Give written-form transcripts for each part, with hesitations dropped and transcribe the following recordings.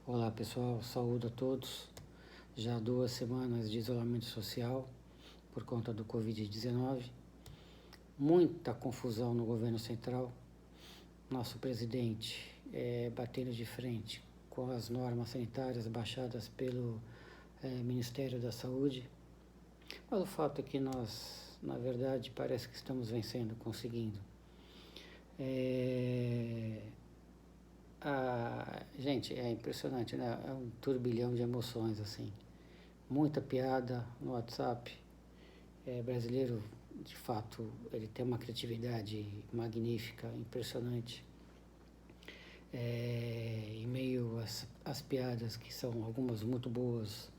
Olá pessoal, saúdo a todos. Já 2 semanas de isolamento social por conta do Covid-19, muita confusão no governo central, nosso presidente batendo de frente com as normas sanitárias baixadas pelo Ministério da Saúde, mas o fato é que nós, na verdade, parece que estamos vencendo, conseguindo. Gente, é impressionante, né? É um turbilhão de emoções, assim. Muita piada no WhatsApp. Brasileiro, de fato, ele tem uma criatividade magnífica, impressionante. Em meio às piadas, que são algumas muito boas,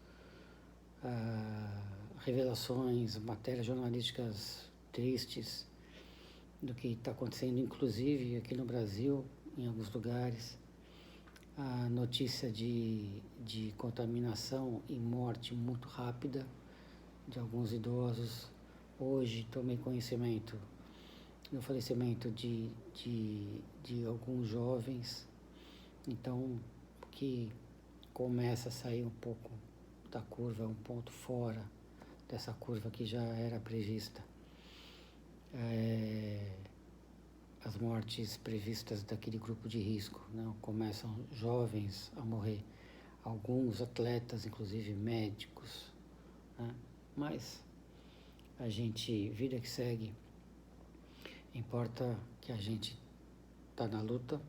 revelações, matérias jornalísticas tristes do que está acontecendo, inclusive aqui no Brasil, em alguns lugares. A notícia de contaminação e morte muito rápida de alguns idosos. Hoje tomei conhecimento do falecimento de alguns jovens. Então, que começa a sair um pouco da curva, um ponto fora dessa curva que já era prevista. As mortes previstas daquele grupo de risco, né? Começam jovens a morrer, alguns atletas, inclusive médicos, né? Mas a gente, vida que segue, importa que a gente está na luta.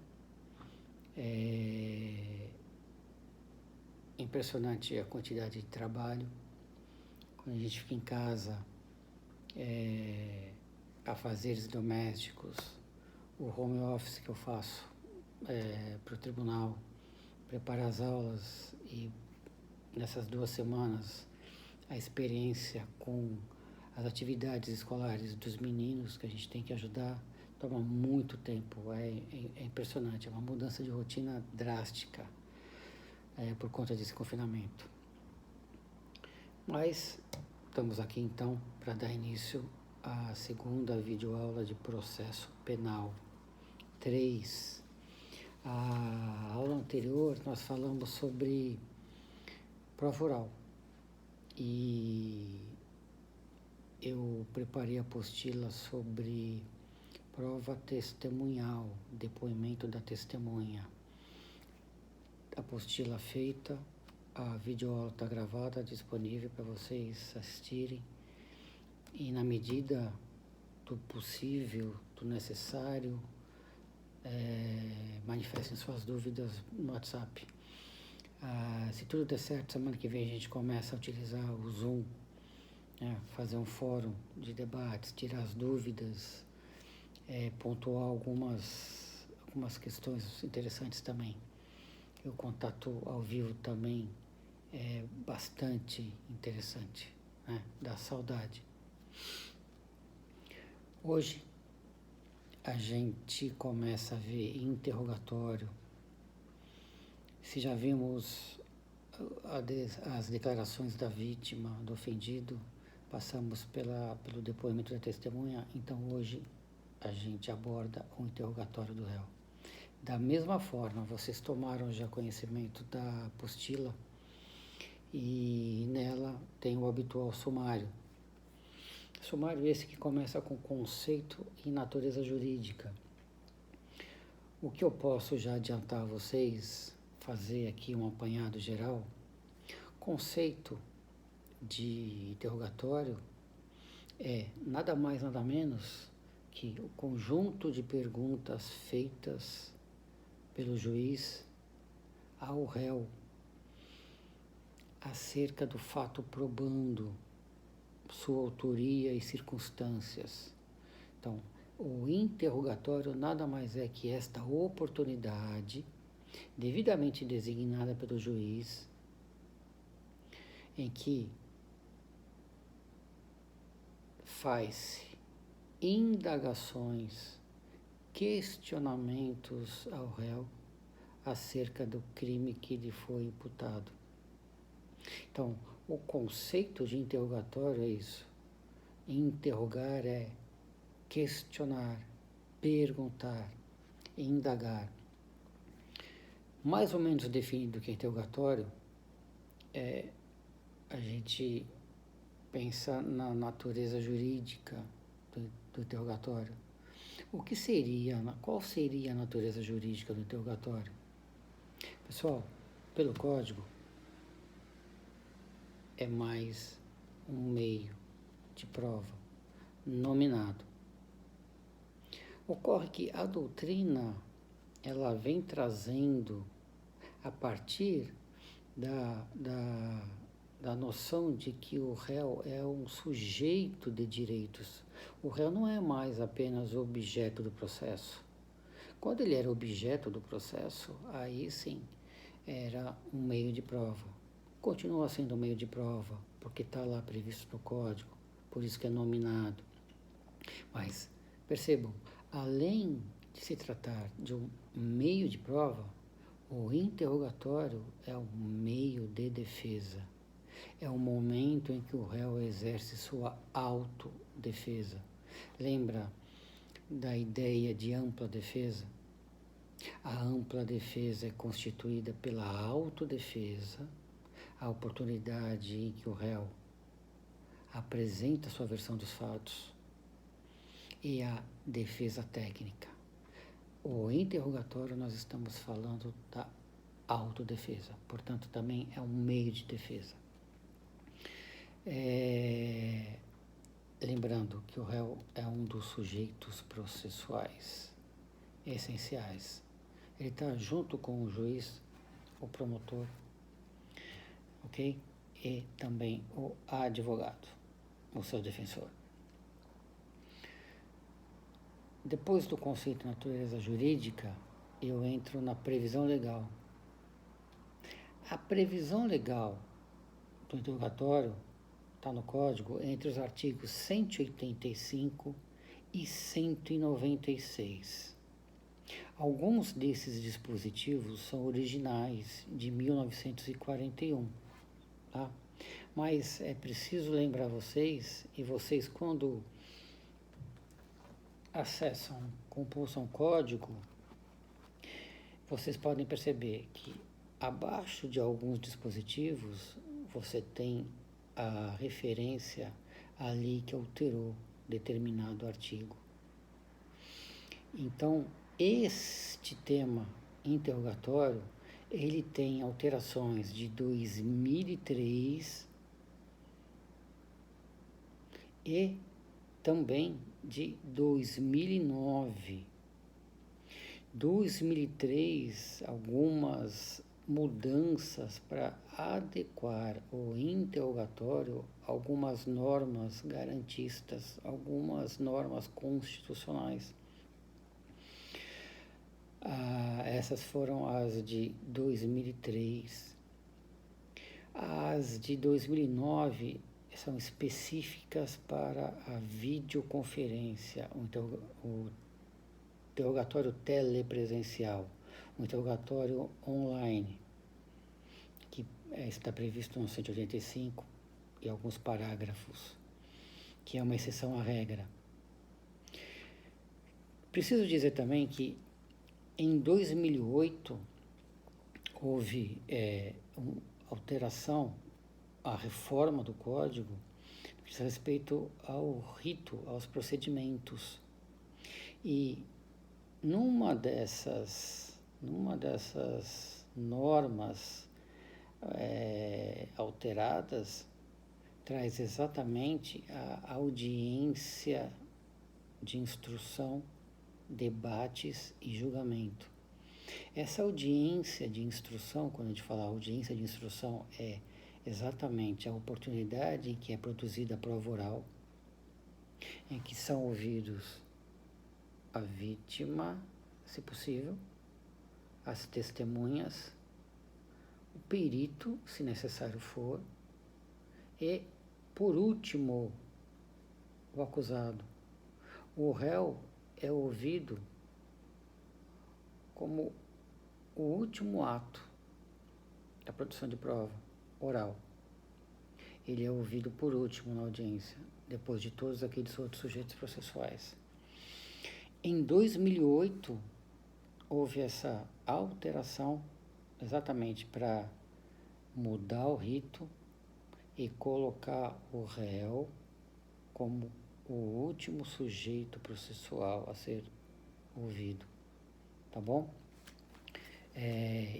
Impressionante a quantidade de trabalho. Quando a gente fica em casa, afazeres domésticos, o home office que eu faço para o tribunal, preparar as aulas, e nessas 2 semanas a experiência com as atividades escolares dos meninos que a gente tem que ajudar toma muito tempo. É impressionante, é uma mudança de rotina drástica por conta desse confinamento. Mas estamos aqui então para dar início à segunda videoaula de processo penal 3. A aula anterior nós falamos sobre prova oral e eu preparei a apostila sobre prova testemunhal, depoimento da testemunha. Apostila feita, a videoaula está gravada, disponível para vocês assistirem, e na medida do possível, do necessário, manifestem suas dúvidas no WhatsApp. Se tudo der certo, semana que vem a gente começa a utilizar o Zoom, fazer um fórum de debates, tirar as dúvidas, pontuar algumas questões interessantes também. O contato ao vivo também é bastante interessante, né? Dá saudade. Hoje a gente começa a ver interrogatório. Se já vimos as declarações da vítima, do ofendido, passamos pelo depoimento da testemunha, então hoje a gente aborda o interrogatório do réu. Da mesma forma, vocês tomaram já conhecimento da apostila e nela tem o habitual sumário. Sumário esse que começa com conceito e natureza jurídica. O que eu posso já adiantar a vocês, fazer aqui um apanhado geral. Conceito de interrogatório é nada mais, nada menos que o conjunto de perguntas feitas pelo juiz ao réu acerca do fato probando sua autoria e circunstâncias. Então, o interrogatório nada mais é que esta oportunidade, devidamente designada pelo juiz, em que faz indagações, questionamentos ao réu acerca do crime que lhe foi imputado. Então, o conceito de interrogatório é isso. Interrogar é questionar, perguntar, indagar. mais ou menos definido que é interrogatório, a gente pensa na natureza jurídica do interrogatório. Qual seria a natureza jurídica do interrogatório? Pessoal, pelo código, é mais um meio de prova nominado. Ocorre que a doutrina, ela vem trazendo, a partir da noção de que o réu é um sujeito de direitos. O réu não é mais apenas objeto do processo. Quando ele era objeto do processo, aí sim, era um meio de prova. Continua sendo um meio de prova, porque está lá previsto no código, por isso que é nominado. Mas, percebam, além de se tratar de um meio de prova, o interrogatório é um meio de defesa. É o momento em que o réu exerce sua autodefesa. Lembra da ideia de ampla defesa? A ampla defesa é constituída pela autodefesa, a oportunidade em que o réu apresenta sua versão dos fatos, e a defesa técnica. O interrogatório, nós estamos falando da autodefesa, portanto, também é um meio de defesa. Lembrando que o réu é um dos sujeitos processuais essenciais. Ele está junto com o juiz, o promotor, ok? E também o advogado, o seu defensor. Depois do conceito de natureza jurídica, eu entro na previsão legal. A previsão legal do interrogatório está no código entre os artigos 185 e 196. Alguns desses dispositivos são originais de 1941, tá? Mas é preciso lembrar vocês, e vocês quando acessam, compulsam código, vocês podem perceber que abaixo de alguns dispositivos você tem a referência ali que alterou determinado artigo. Então, este tema interrogatório, ele tem alterações de 2003 e também de 2009. 2003, algumas mudanças para adequar o interrogatório a algumas normas garantistas, algumas normas constitucionais. Essas foram as de 2003. As de 2009 são específicas para a videoconferência, o interrogatório telepresencial, o interrogatório online, que está previsto no 185 e alguns parágrafos, que é uma exceção à regra. Preciso dizer também que em 2008 houve uma alteração, a reforma do código, que diz respeito ao rito, aos procedimentos. E numa dessas normas alteradas, traz exatamente a audiência de instrução, debates e julgamento. Essa audiência de instrução, quando a gente fala audiência de instrução, é exatamente a oportunidade em que é produzida a prova oral, em que são ouvidos a vítima, se possível, as testemunhas, o perito, se necessário for, e, por último, o acusado. O réu é ouvido como o último ato da produção de prova oral. Ele é ouvido por último na audiência, depois de todos aqueles outros sujeitos processuais. Em 2008, houve essa alteração exatamente para mudar o rito e colocar o réu como o último sujeito processual a ser ouvido, tá bom?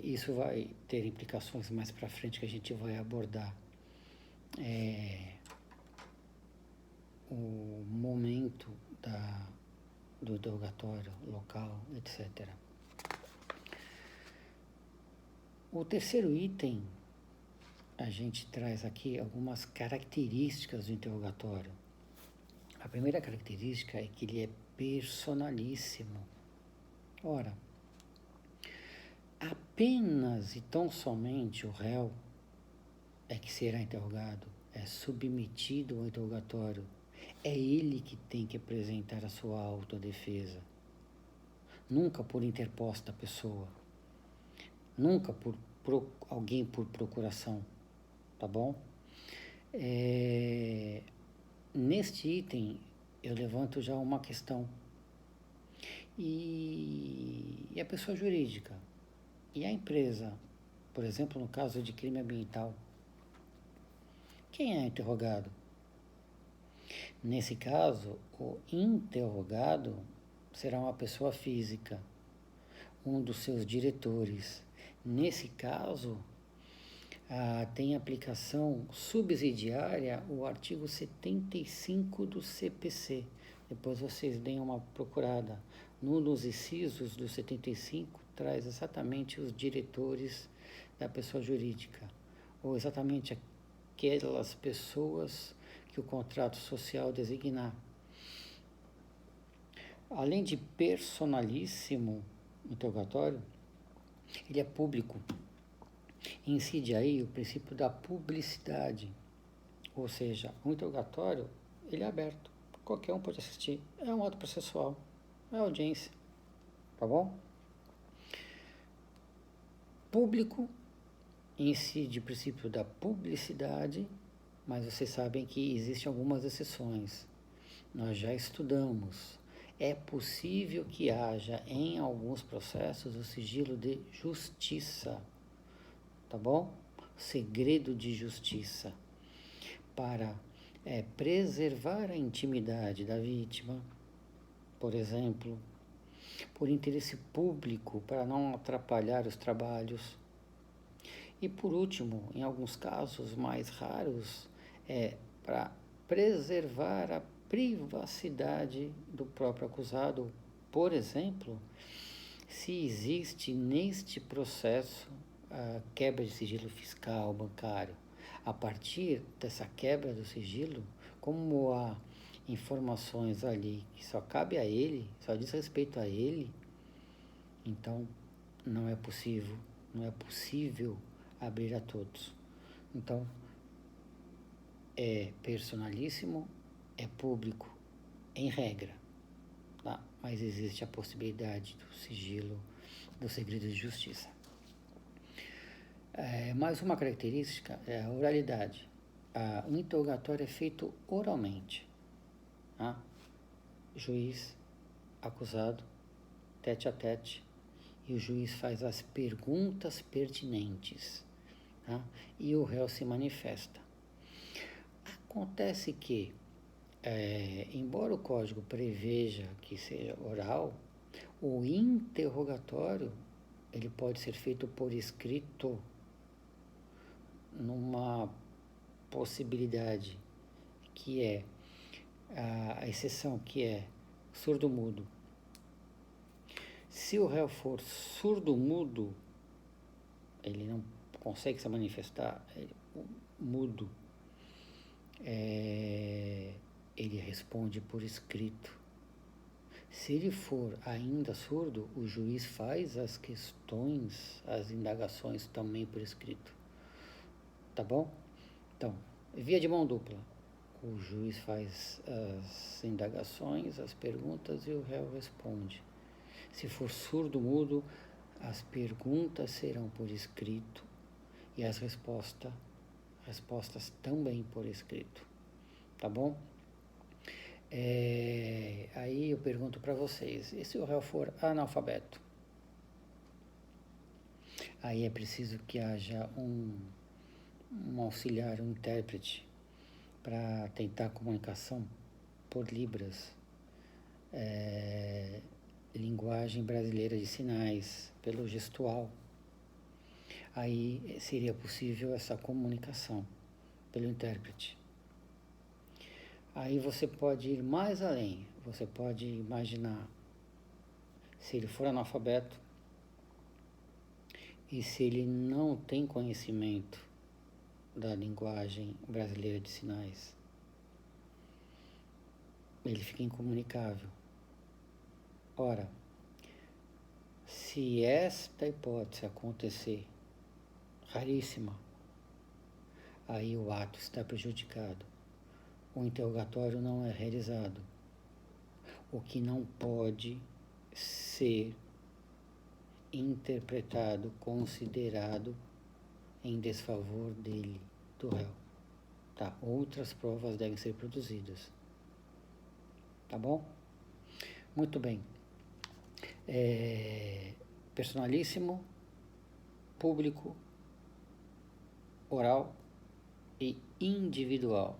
Isso vai ter implicações mais para frente que a gente vai abordar. O momento do interrogatório, local, etc. O terceiro item, a gente traz aqui algumas características do interrogatório. A primeira característica é que ele é personalíssimo. Ora, apenas e tão somente o réu é que será interrogado, é submetido ao interrogatório. É ele que tem que apresentar a sua autodefesa. Nunca por interposta pessoa. Nunca por alguém por procuração. Tá bom? Neste item, eu levanto já uma questão. E a pessoa jurídica? E a empresa? Por exemplo, no caso de crime ambiental. Quem é interrogado? Nesse caso, o interrogado será uma pessoa física, um dos seus diretores. Nesse caso, tem aplicação subsidiária o artigo 75 do CPC. Depois vocês deem uma procurada. Nos incisos do 75, traz exatamente os diretores da pessoa jurídica, ou exatamente aquelas pessoas que o contrato social designar. Além de personalíssimo interrogatório, ele é público. Incide aí o princípio da publicidade, ou seja, o interrogatório ele é aberto, qualquer um pode assistir, é um ato processual, é audiência, tá bom? Público, incide o princípio da publicidade, mas vocês sabem que existem algumas exceções. Nós já estudamos. É possível que haja em alguns processos o sigilo de justiça, tá bom? Segredo de justiça, para preservar a intimidade da vítima, por exemplo, por interesse público, para não atrapalhar os trabalhos. E por último, em alguns casos mais raros, para preservar a privacidade do próprio acusado. Por exemplo, se existe neste processo a quebra de sigilo fiscal, bancário. A partir dessa quebra do sigilo, como há informações ali que só cabe a ele, só diz respeito a ele, então não é possível abrir a todos. Então, é personalíssimo, é público, em regra, tá? Mas existe a possibilidade do sigilo, do segredo de justiça. Mais uma característica é a oralidade. O interrogatório é feito oralmente. Tá? Juiz, acusado, tete a tete, e o juiz faz as perguntas pertinentes, tá? E o réu se manifesta. Acontece que, embora o código preveja que seja oral, o interrogatório ele pode ser feito por escrito, numa possibilidade que é a exceção, que é surdo-mudo. Se o réu for surdo-mudo, ele não consegue se manifestar, mudo, ele responde por escrito. Se ele for ainda surdo, o juiz faz as questões, as indagações também por escrito. Tá bom? Então, via de mão dupla. O juiz faz as indagações, as perguntas e o réu responde. Se for surdo-mudo, as perguntas serão por escrito e as respostas também por escrito. Tá bom? Aí eu pergunto para vocês, e se o réu for analfabeto? Aí é preciso que haja um auxiliar, um intérprete, para tentar comunicação por Libras, linguagem brasileira de sinais, pelo gestual. Aí seria possível essa comunicação pelo intérprete. Aí você pode ir mais além, você pode imaginar, se ele for analfabeto e se ele não tem conhecimento da linguagem brasileira de sinais, ele fica incomunicável. Ora, se esta hipótese acontecer, raríssima, aí o ato está prejudicado, o interrogatório não é realizado, o que não pode ser interpretado, considerado em desfavor dele, do réu. Tá? Outras provas devem ser produzidas. Tá bom? Muito bem. Personalíssimo, público, oral e individual.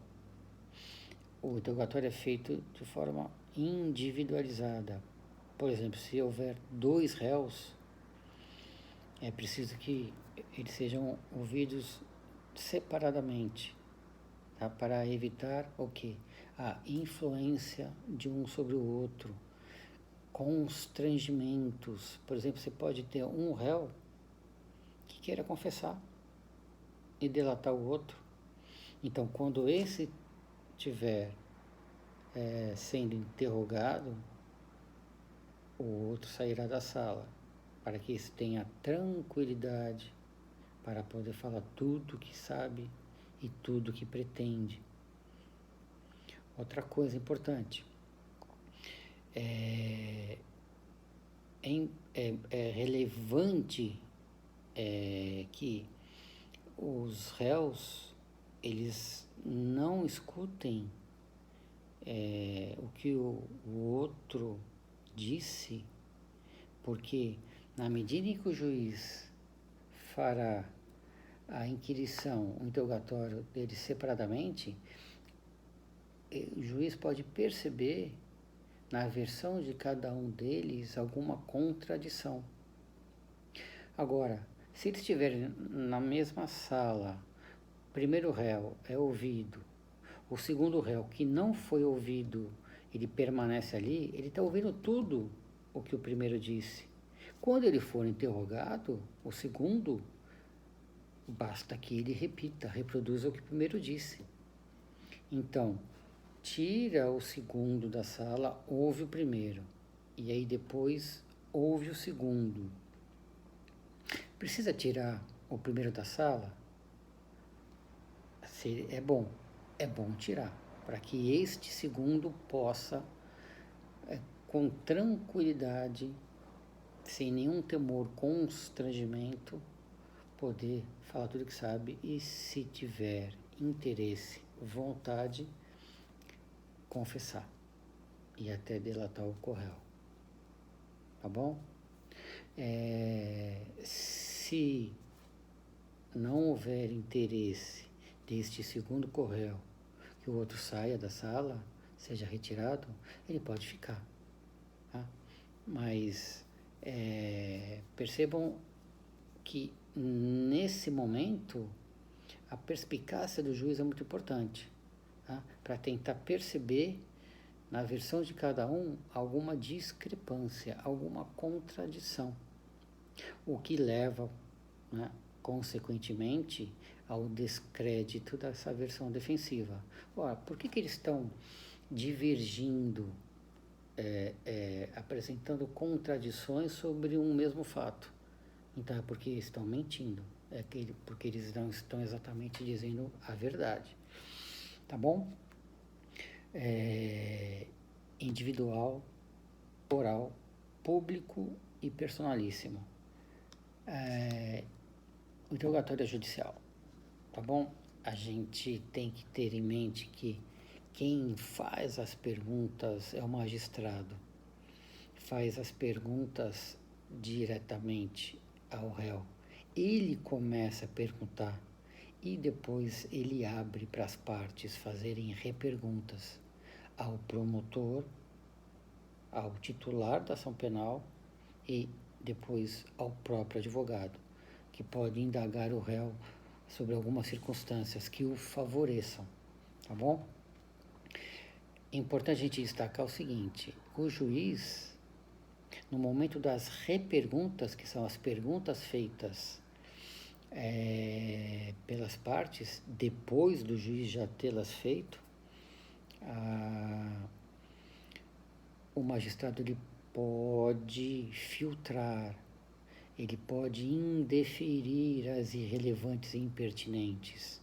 O interrogatório é feito de forma individualizada. Por exemplo, se houver 2 réus, é preciso que eles sejam ouvidos separadamente, tá? Para evitar o quê? A influência de um sobre o outro, constrangimentos. Por exemplo, você pode ter um réu que queira confessar e delatar o outro. Então, quando esse estiver sendo interrogado, o outro sairá da sala, para que esse tenha tranquilidade para poder falar tudo que sabe e tudo que pretende. Outra coisa importante, é relevante que os réus, eles não escutem o que o outro disse, porque na medida em que o juiz fará a inquirição, o interrogatório deles separadamente, o juiz pode perceber na versão de cada um deles alguma contradição. Agora, se eles estiverem na mesma sala, o primeiro réu é ouvido, o segundo réu que não foi ouvido, ele permanece ali, ele está ouvindo tudo o que o primeiro disse. Quando ele for interrogado, o segundo, basta que ele repita, reproduza o que o primeiro disse. Então, tira o segundo da sala, ouve o primeiro, e aí depois ouve o segundo. Precisa tirar o primeiro da sala? É bom tirar, para que este segundo possa, com tranquilidade, sem nenhum temor, constrangimento, poder falar tudo que sabe e, se tiver interesse, vontade, confessar e até delatar o réu. Tá bom? Se não houver interesse deste segundo réu que o outro saia da sala, seja retirado, ele pode ficar. Tá? Mas percebam que nesse momento a perspicácia do juiz é muito importante, tá? Para tentar perceber na versão de cada um alguma discrepância, alguma contradição, o que leva, né, consequentemente, ao descrédito dessa versão defensiva. Ora, por que eles estão divergindo, apresentando contradições sobre um mesmo fato? Então é porque estão mentindo, porque eles não estão exatamente dizendo a verdade. Tá bom? Individual, oral, público e personalíssimo. O interrogatório é judicial, tá bom? A gente tem que ter em mente que quem faz as perguntas é o magistrado, faz as perguntas diretamente ao réu ele começa a perguntar e depois ele abre para as partes fazerem reperguntas ao promotor, ao titular da ação penal e depois ao próprio advogado, que pode indagar o réu sobre algumas circunstâncias que o favoreçam, tá bom? É importante a gente destacar o seguinte: o juiz, no momento das reperguntas, que são as perguntas feitas pelas partes, depois do juiz já tê-las feito, o magistrado ele pode filtrar, ele pode indeferir as irrelevantes e impertinentes.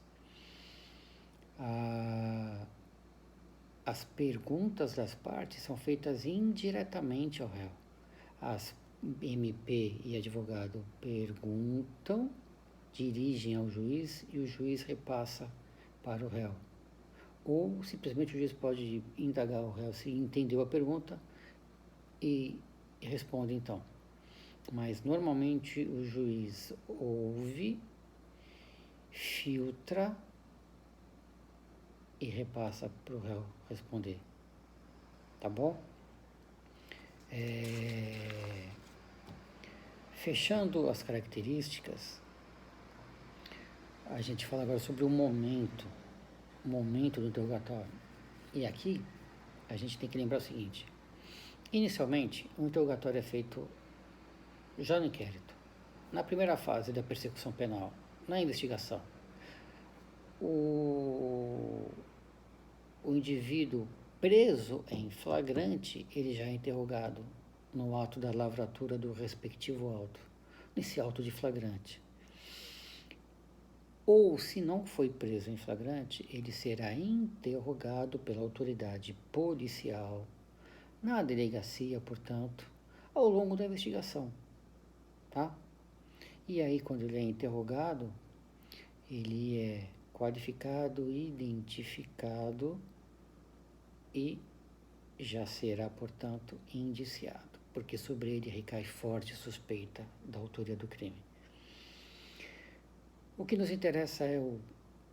As perguntas das partes são feitas indiretamente ao réu. As MP e advogado perguntam, dirigem ao juiz e o juiz repassa para o réu. Ou simplesmente o juiz pode indagar o réu se entendeu a pergunta e responde então. Mas normalmente o juiz ouve, filtra e repassa para o réu responder. Tá bom? Fechando as características, a gente fala agora sobre o momento do interrogatório. E aqui a gente tem que lembrar o seguinte: inicialmente, o interrogatório é feito já no inquérito, na primeira fase da persecução penal, na investigação. O indivíduo preso em flagrante, ele já é interrogado no ato da lavratura do respectivo auto, nesse auto de flagrante. Ou, se não foi preso em flagrante, ele será interrogado pela autoridade policial, na delegacia, portanto, ao longo da investigação, tá? E aí, quando ele é interrogado, ele é qualificado, identificado e já será, portanto, indiciado, porque sobre ele recai forte suspeita da autoria do crime. O que nos interessa é o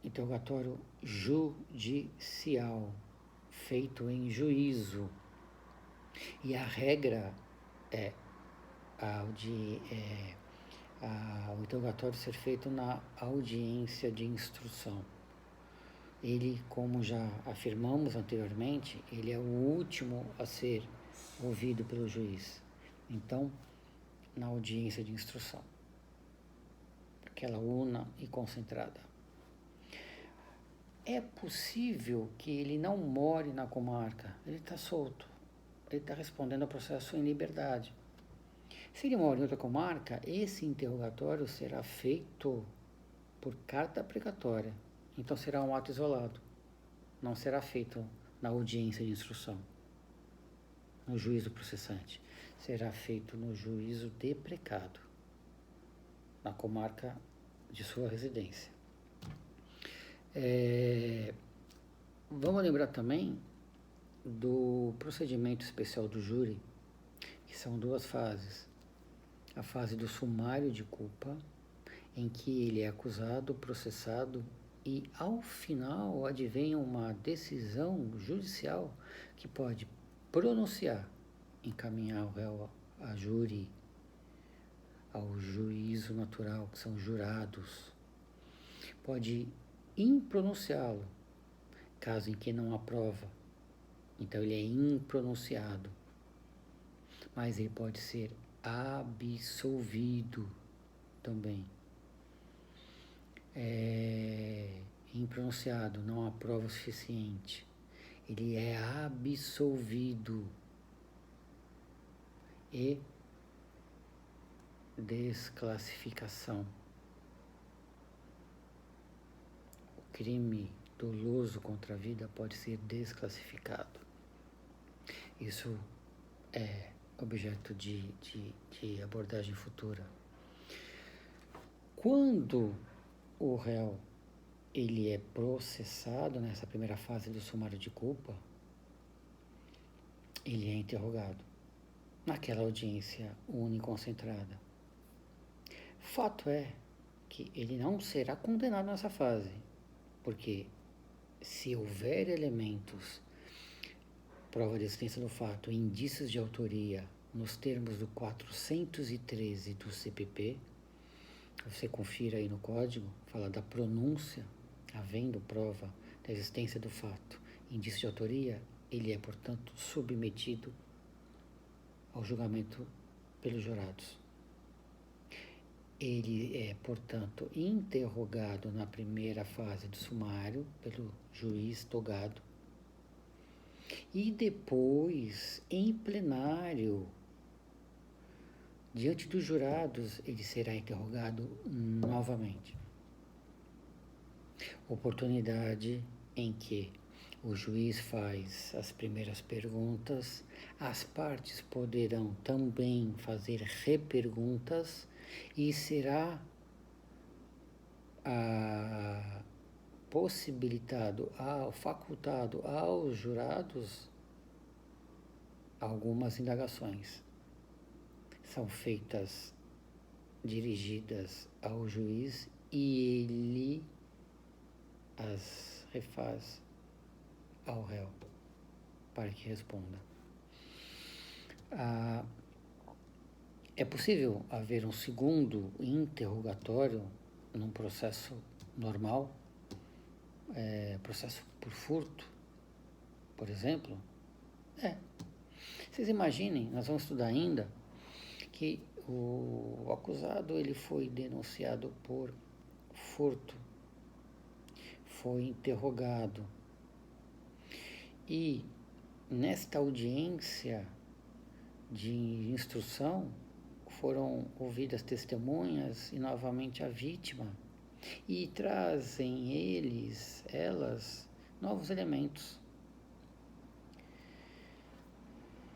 interrogatório judicial, feito em juízo. E a regra é o interrogatório ser feito na audiência de instrução. Ele, como já afirmamos anteriormente, ele é o último a ser ouvido pelo juiz. Então, na audiência de instrução, aquela una e concentrada. É possível que ele não more na comarca, ele está solto, ele está respondendo ao processo em liberdade. Se ele mora em outra comarca, esse interrogatório será feito por carta precatória. Então será um ato isolado. Não será feito na audiência de instrução, no juízo processante. Será feito no juízo de precado, na comarca de sua residência. Vamos lembrar também do procedimento especial do júri, que são duas fases. A fase do sumário de culpa, em que ele é acusado, processado e, ao final, advém uma decisão judicial que pode pronunciar, encaminhar o réu a júri, ao juízo natural, que são jurados. Pode impronunciá-lo, caso em que não aprova. Então, ele é impronunciado. Mas ele pode ser absolvido também. Impronunciado, não há prova suficiente. Ele é absolvido. E desclassificação. O crime doloso contra a vida pode ser desclassificado. Isso é objeto de abordagem futura. Quando o réu ele é processado nessa primeira fase do sumário de culpa, ele é interrogado naquela audiência uniconcentrada. Fato é que ele não será condenado nessa fase, porque se houver elementos, prova de existência do fato, indícios de autoria, nos termos do 413 do CPP, você confira aí no código, fala da pronúncia, havendo prova da existência do fato, indício de autoria, ele é, portanto, submetido ao julgamento pelos jurados. Ele é, portanto, interrogado na primeira fase do sumário pelo juiz togado e depois, em plenário, diante dos jurados, ele será interrogado novamente. Oportunidade em que o juiz faz as primeiras perguntas, as partes poderão também fazer reperguntas e será possibilitado, facultado aos jurados algumas indagações. São feitas, dirigidas ao juiz e ele as refaz ao réu para que responda. É possível haver um segundo interrogatório num processo normal, processo por furto, por exemplo? Vocês imaginem, nós vamos estudar ainda, que o acusado ele foi denunciado por furto, foi interrogado e nesta audiência de instrução foram ouvidas testemunhas e novamente a vítima e trazem elas, novos elementos,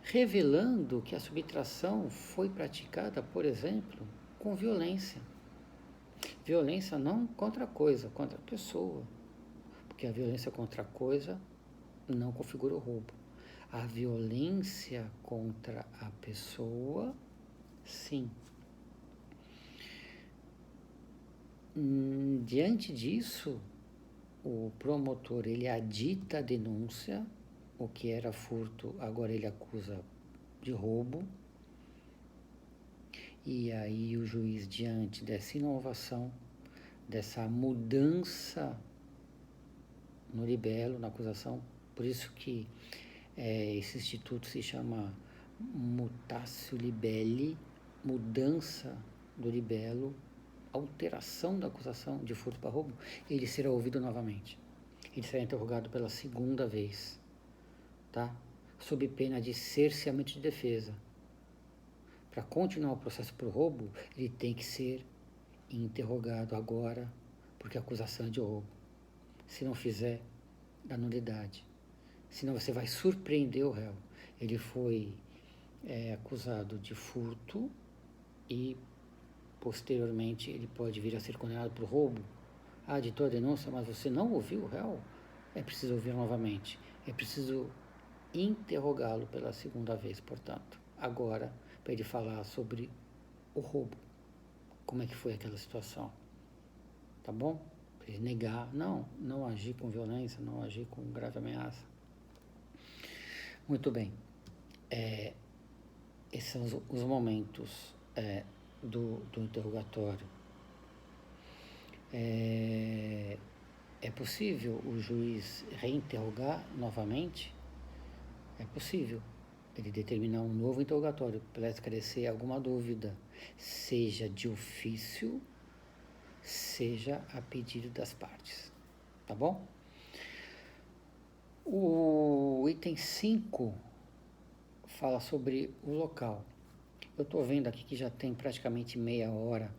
revelando que a subtração foi praticada, por exemplo, com violência. Violência não contra a coisa, contra a pessoa, porque a violência contra a coisa não configura o roubo. A violência contra a pessoa, sim. Diante disso, o promotor ele adita a denúncia, o que era furto, agora ele acusa de roubo. E aí o juiz, diante dessa inovação, dessa mudança no libelo, na acusação, por isso que esse instituto se chama mutatio libelli, mudança do libelo, alteração da acusação de furto para roubo, ele será ouvido novamente. Ele será interrogado pela segunda vez, tá? Sob pena de cerceamento de defesa. Para continuar o processo por roubo, ele tem que ser interrogado agora, porque a acusação é de roubo. Se não fizer, dá nulidade. Senão você vai surpreender o réu. Ele foi acusado de furto e, posteriormente, ele pode vir a ser condenado por roubo. Aditou a denúncia, mas você não ouviu o réu? É preciso ouvir novamente. É preciso interrogá-lo pela segunda vez, portanto. Agora, para ele falar sobre o roubo. Como é que foi aquela situação? Tá bom? Para ele negar, não agir com violência, não agir com grave ameaça. Muito bem. Esses são os momentos do interrogatório. É possível o juiz reinterrogar novamente? É possível ele determinar um novo interrogatório para esclarecer alguma dúvida, seja de ofício, seja a pedido das partes. Tá bom? O item 5 fala sobre o local. Eu estou vendo aqui que já tem praticamente meia hora.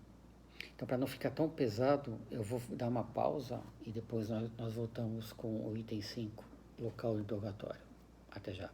Então, para não ficar tão pesado, eu vou dar uma pausa e depois nós voltamos com o item 5, local do interrogatório. Até já.